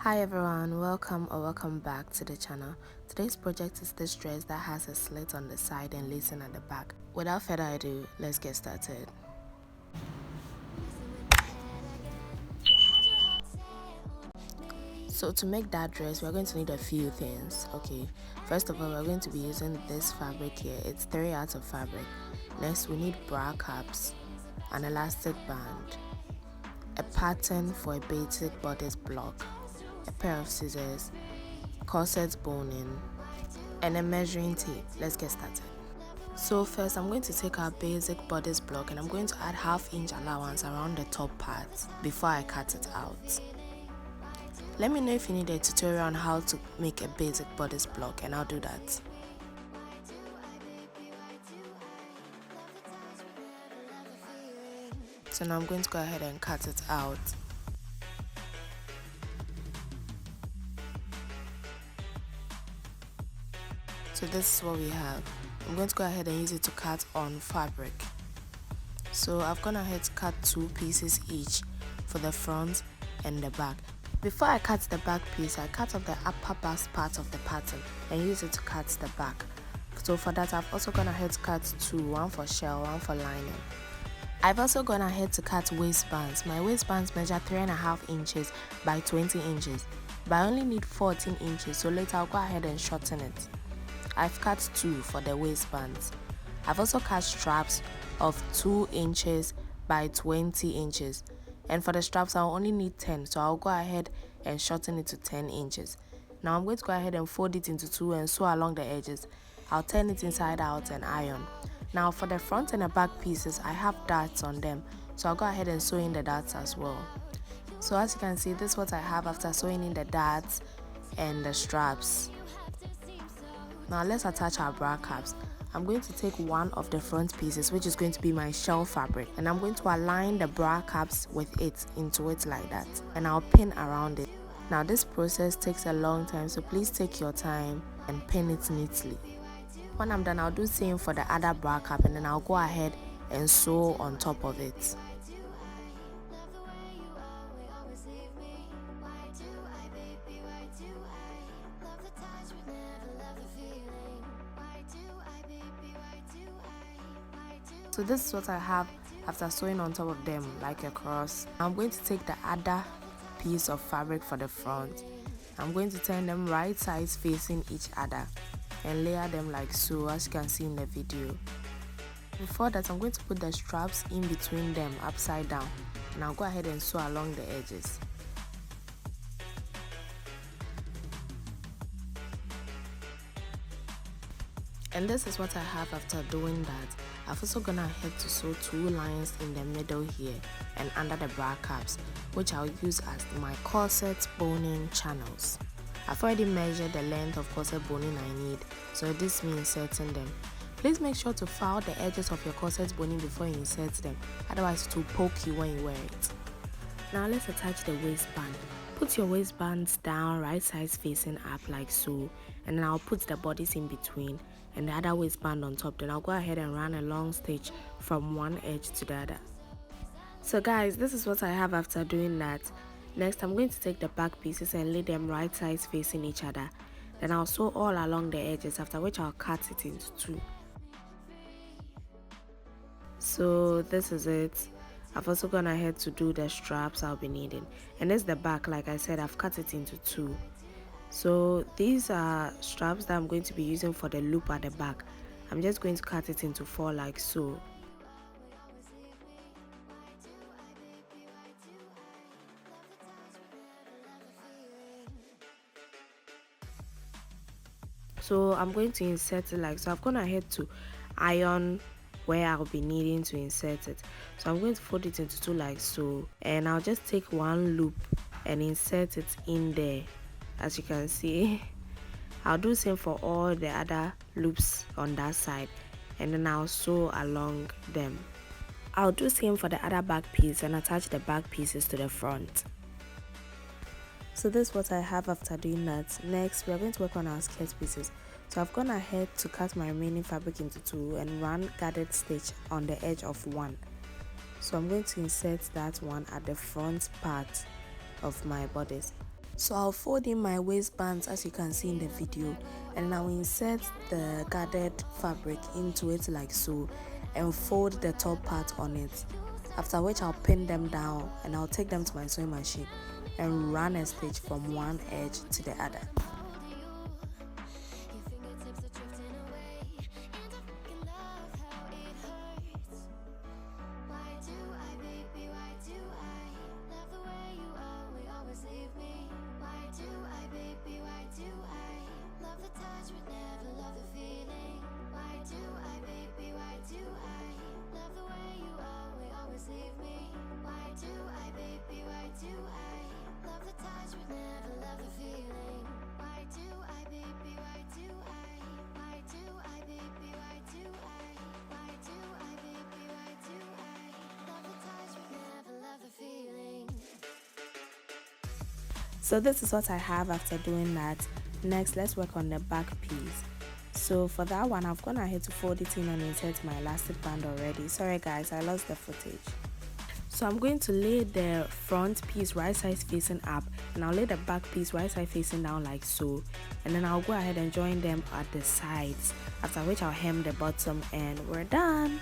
Hi everyone, welcome back to the channel. Today's project is this dress that has a slit on the side and lacing at the back. Without further ado, let's get started. So to make that dress, we're going to need a few things. Okay, first of all, we're going to be using this fabric here. It's 3 yards of fabric. Next, we need bra caps, an elastic band, a pattern for a basic bodice block, a pair of scissors, corset boning, and a measuring tape. Let's get started. So first, I'm going to take our basic bodice block and I'm going to add 1/2 inch allowance around the top part before I cut it out. Let me know if you need a tutorial on how to make a basic bodice block and I'll do that. So now I'm going to go ahead and cut it out. So this is what we have. I'm going to go ahead and use it to cut on fabric. So I've gone ahead to cut 2 pieces each for the front and the back. Before I cut the back piece, I cut off the upper bust part of the pattern and use it to cut the back. So for that, I've also gone ahead to cut 2, one for shell, one for lining. I've also gone ahead to cut waistbands. My waistbands measure 3.5 inches by 20 inches, but I only need 14 inches, so later I'll go ahead and shorten it. I've cut 2 for the waistbands. I've also cut straps of 2 inches by 20 inches. And for the straps, I'll only need 10, so I'll go ahead and shorten it to 10 inches. Now I'm going to go ahead and fold it into 2 and sew along the edges. I'll turn it inside out and iron. Now for the front and the back pieces, I have darts on them, so I'll go ahead and sew in the darts as well. So as you can see, this is what I have after sewing in the darts and the straps. Now let's attach our bra caps. I'm going to take one of the front pieces, which is going to be my shell fabric, and I'm going to align the bra caps with it into it like that, and I'll pin around it. Now this process takes a long time, so please take your time and pin it neatly. When I'm done, I'll do the same for the other bra cap, and then I'll go ahead and sew on top of it. So this is what I have after sewing on top of them like a cross. I'm going to take the other piece of fabric for the front. I'm going to turn them right sides facing each other and layer them like so, as you can see in the video. Before that, I'm going to put the straps in between them upside down, and I'll go ahead and sew along the edges. And this is what I have after doing that. I've also gone ahead to sew 2 lines in the middle here and under the bra caps, which I'll use as my corset boning channels. I've already measured the length of corset boning I need, so this means inserting them. Please make sure to file the edges of your corset boning before you insert them, otherwise it will poke you when you wear it. Now let's attach the waistband. Put your waistbands down right sides facing up like so, and then I'll put the bodice in between and the other waistband on top. Then I'll go ahead and run a long stitch from one edge to the other. So guys, this is what I have after doing that. Next, I'm going to take the back pieces and lay them right sides facing each other. Then I'll sew all along the edges, after which I'll cut it into 2. So this is it. I've also gone ahead to do the straps I'll be needing, and this is the back. Like I said, I've cut it into 2. So these are straps that I'm going to be using for the loop at the back. I'm just going to cut it into 4 like so. So I'm going to insert it like so. I've gone ahead to iron where I'll be needing to insert it. So I'm going to fold it into 2 like so, and I'll just take one loop and insert it in there, as you can see. I'll do the same for all the other loops on that side, and then I'll sew along them. I'll do the same for the other back piece and attach the back pieces to the front. So this is what I have after doing that. Next, we are going to work on our skirt pieces. So I've gone ahead to cut my remaining fabric into 2 and run guarded stitch on the edge of 1. So I'm going to insert that one at the front part of my bodice. So I'll fold in my waistbands as you can see in the video, and I'll insert the gathered fabric into it like so and fold the top part on it, after which I'll pin them down and I'll take them to my sewing machine and run a stitch from one edge to the other. So this is what I have after doing that. Next, let's work on the back piece. So for that one, I've gone ahead to fold it in and insert my elastic band already. Sorry guys, I lost the footage. So I'm going to lay the front piece right side facing up, and I'll lay the back piece right side facing down like so, and then I'll go ahead and join them at the sides, after which I'll hem the bottom and we're done.